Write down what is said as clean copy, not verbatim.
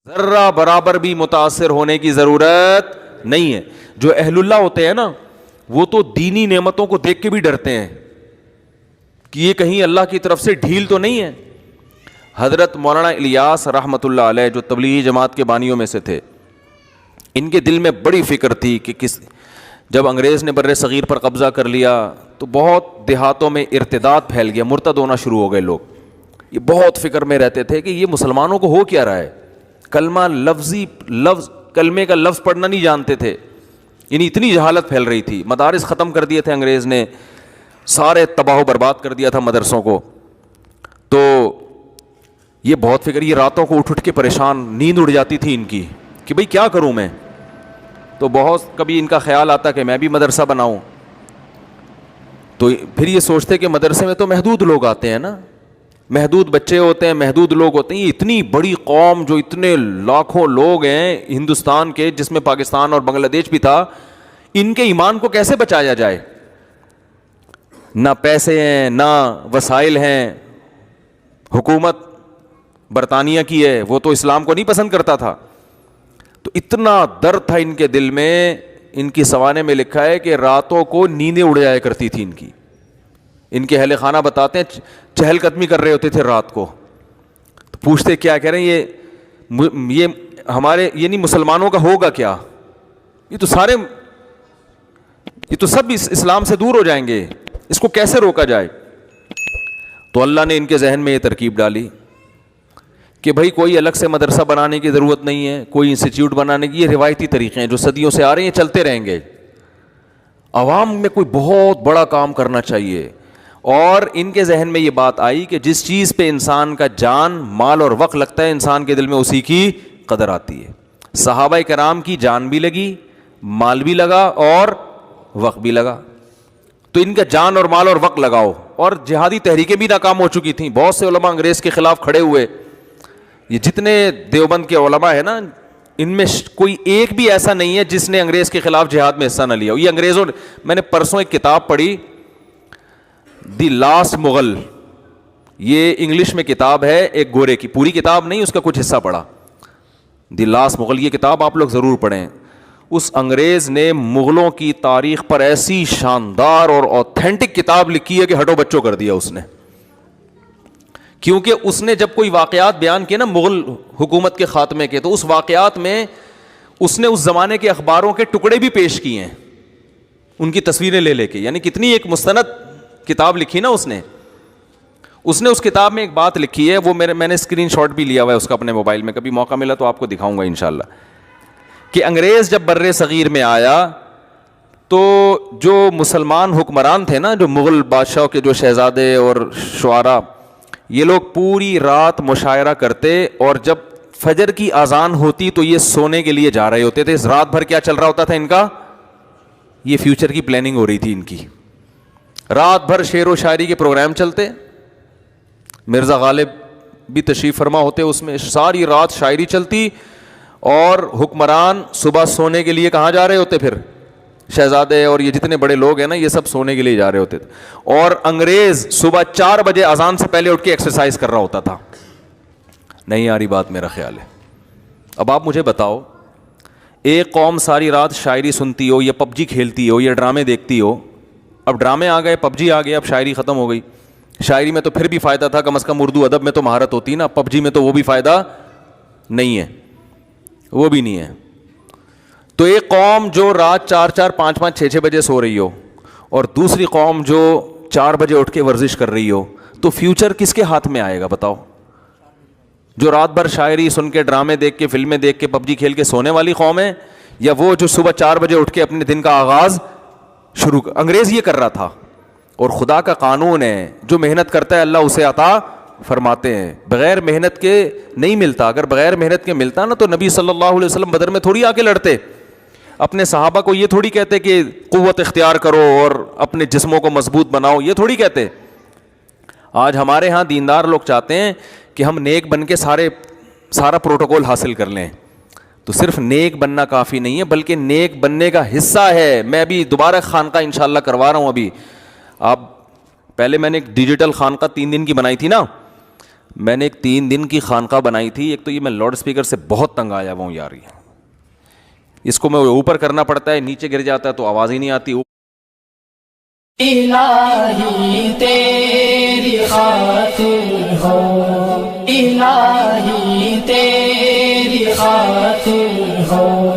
ذرہ برابر بھی متاثر ہونے کی ضرورت نہیں ہے. جو اہل اللہ ہوتے ہیں نا وہ تو دینی نعمتوں کو دیکھ کے بھی ڈرتے ہیں کہ یہ کہیں اللہ کی طرف سے ڈھیل تو نہیں ہے. حضرت مولانا الیاس رحمۃ اللہ علیہ جو تبلیغی جماعت کے بانیوں میں سے تھے, ان کے دل میں بڑی فکر تھی کہ جب انگریز نے بر صغیر پر قبضہ کر لیا تو بہت دیہاتوں میں ارتداد پھیل گیا, مرتد ہونا شروع ہو گئے لوگ. یہ بہت فکر میں رہتے تھے کہ یہ مسلمانوں کو ہو کیا رہا ہے. کلمہ لفظ کلمے کا لفظ پڑھنا نہیں جانتے تھے, یعنی اتنی جہالت پھیل رہی تھی. مدارس ختم کر دیے تھے انگریز نے, سارے تباہ و برباد کر دیا تھا مدرسوں کو. تو یہ بہت فکر, یہ راتوں کو اٹھ کے پریشان, نیند اڑ جاتی تھی ان کی کہ بھئی کیا کروں میں. تو بہت کبھی ان کا خیال آتا کہ میں بھی مدرسہ بناؤں. تو پھر یہ سوچتے کہ مدرسے میں تو محدود لوگ آتے ہیں نا, محدود بچے ہوتے ہیں, محدود لوگ ہوتے ہیں. یہ اتنی بڑی قوم جو اتنے لاکھوں لوگ ہیں ہندوستان کے, جس میں پاکستان اور بنگلہ دیش بھی تھا, ان کے ایمان کو کیسے بچایا جائے. نہ پیسے ہیں نہ وسائل ہیں. حکومت برطانیہ کی ہے, وہ تو اسلام کو نہیں پسند کرتا تھا. تو اتنا درد تھا ان کے دل میں. ان کی سوانے میں لکھا ہے کہ راتوں کو نیندیں اڑ جایا کرتی تھی ان کی. ان کے اہل خانہ بتاتے ہیں چہل قدمی کر رہے ہوتے تھے رات کو, تو پوچھتے کیا کہہ رہے ہیں یہ ہمارے یعنی مسلمانوں کا ہوگا کیا, یہ تو سب اسلام سے دور ہو جائیں گے, اس کو کیسے روکا جائے. تو اللہ نے ان کے ذہن میں یہ ترکیب ڈالی کہ بھائی کوئی الگ سے مدرسہ بنانے کی ضرورت نہیں ہے, کوئی انسٹیٹیوٹ بنانے کی. یہ روایتی طریقے ہیں جو صدیوں سے آ رہے ہیں, چلتے رہیں گے. عوام میں کوئی بہت بڑا کام کرنا چاہیے. اور ان کے ذہن میں یہ بات آئی کہ جس چیز پہ انسان کا جان, مال اور وقت لگتا ہے, انسان کے دل میں اسی کی قدر آتی ہے. صحابہ کرام کی جان بھی لگی, مال بھی لگا اور وقت بھی لگا. تو ان کا جان اور مال اور وقت لگاؤ. اور جہادی تحریکیں بھی ناکام ہو چکی تھیں, بہت سے علماء انگریز کے خلاف کھڑے ہوئے. یہ جتنے دیوبند کے علماء ہیں نا, ان میں کوئی ایک بھی ایسا نہیں ہے جس نے انگریز کے خلاف جہاد میں حصہ نہ لیا ہو. یہ انگریزوں, میں نے پرسوں ایک کتاب پڑھی, دی لاسٹ مغل, یہ انگلش میں کتاب ہے, ایک گورے کی, پوری کتاب نہیں, اس کا کچھ حصہ پڑھا. دی لاسٹ مغل, یہ کتاب آپ لوگ ضرور پڑھیں. اس انگریز نے مغلوں کی تاریخ پر ایسی شاندار اور اوتھینٹک کتاب لکھی ہے کہ ہٹو بچوں کر دیا اس نے. کیونکہ اس نے جب کوئی واقعات بیان کیے نا مغل حکومت کے خاتمے کے, تو اس واقعات میں اس نے اس زمانے کے اخباروں کے ٹکڑے بھی پیش کیے ہیں, ان کی تصویریں لے کے. یعنی کتنی ایک مستند کتاب لکھی نا اس نے. اس کتاب میں ایک بات لکھی ہے, وہ میں نے اسکرین شاٹ بھی لیا ہوا ہے اس کا اپنے موبائل میں, کبھی موقع ملا تو آپ کو دکھاؤں گا انشاءاللہ. کہ انگریز جب بر صغیر میں آیا تو جو مسلمان حکمران تھے نا, جو مغل بادشاہوں کے جو شہزادے اور شعراء, یہ لوگ پوری رات مشاعرہ کرتے, اور جب فجر کی اذان ہوتی تو یہ سونے کے لیے جا رہے ہوتے تھے. رات بھر کیا چل رہا ہوتا تھا ان کا, یہ فیوچر کی پلاننگ ہو رہی تھی ان کی. رات بھر شعر و شاعری کے پروگرام چلتے, مرزا غالب بھی تشریف فرما ہوتے اس میں, ساری رات شاعری چلتی, اور حکمران صبح سونے کے لیے کہاں جا رہے ہوتے, پھر شہزادے اور یہ جتنے بڑے لوگ ہیں نا, یہ سب سونے کے لیے جا رہے ہوتے تھے. اور انگریز صبح 4 بجے اذان سے پہلے اٹھ کے ایکسرسائز کر رہا ہوتا تھا. نہیں آ رہی بات, میرا خیال ہے. اب آپ مجھے بتاؤ, ایک قوم ساری رات شاعری سنتی ہو, یا پب جی کھیلتی ہو, یا ڈرامے دیکھتی ہو. اب ڈرامے آ گئے, پب جی آ گیا, اب شاعری ختم ہو گئی. شاعری میں تو پھر بھی فائدہ تھا, کم از کم اردو ادب میں تو مہارت ہوتی نا. پب جی میں تو وہ بھی فائدہ نہیں ہے, وہ بھی نہیں ہے. تو ایک قوم جو رات 4 5 5 6 بجے سو رہی ہو, اور دوسری قوم جو 4 بجے اٹھ کے ورزش کر رہی ہو, تو فیوچر کس کے ہاتھ میں آئے گا بتاؤ؟ جو رات بھر شاعری سن کے, ڈرامے دیکھ کے, فلمیں دیکھ کے, پب جی کھیل کے سونے والی قوم ہے, یا وہ جو صبح 4 بجے اٹھ کے اپنے دن کا آغاز شروع انگریز یہ کر رہا تھا. اور خدا کا قانون ہے, جو محنت کرتا ہے اللہ اسے عطا فرماتے ہیں. بغیر محنت کے نہیں ملتا. اگر بغیر محنت کے ملتا نا تو نبی صلی اللہ علیہ وسلم بدر میں تھوڑی آ کے لڑتے. اپنے صحابہ کو یہ تھوڑی کہتے کہ قوت اختیار کرو اور اپنے جسموں کو مضبوط بناؤ, یہ تھوڑی کہتے. آج ہمارے ہاں دیندار لوگ چاہتے ہیں کہ ہم نیک بن کے سارا پروٹوکول حاصل کر لیں. تو صرف نیک بننا کافی نہیں ہے, بلکہ نیک بننے کا حصہ ہے. میں ابھی دوبارہ خانقاہ انشاءاللہ کروا رہا ہوں. ابھی آپ پہلے میں نے ایک ڈیجیٹل خانقاہ 3 دن کی بنائی تھی نا, میں نے ایک 3 دن کی خانقاہ بنائی تھی. ایک تو یہ میں لاؤڈ اسپیکر سے بہت تنگ آیا ہوا ہوں یار, اس کو میں اوپر کرنا پڑتا ہے, نیچے گر جاتا ہے تو آواز ہی نہیں آتی. الہی تیری خاطر ہو, الہی تیری خاطر ہو.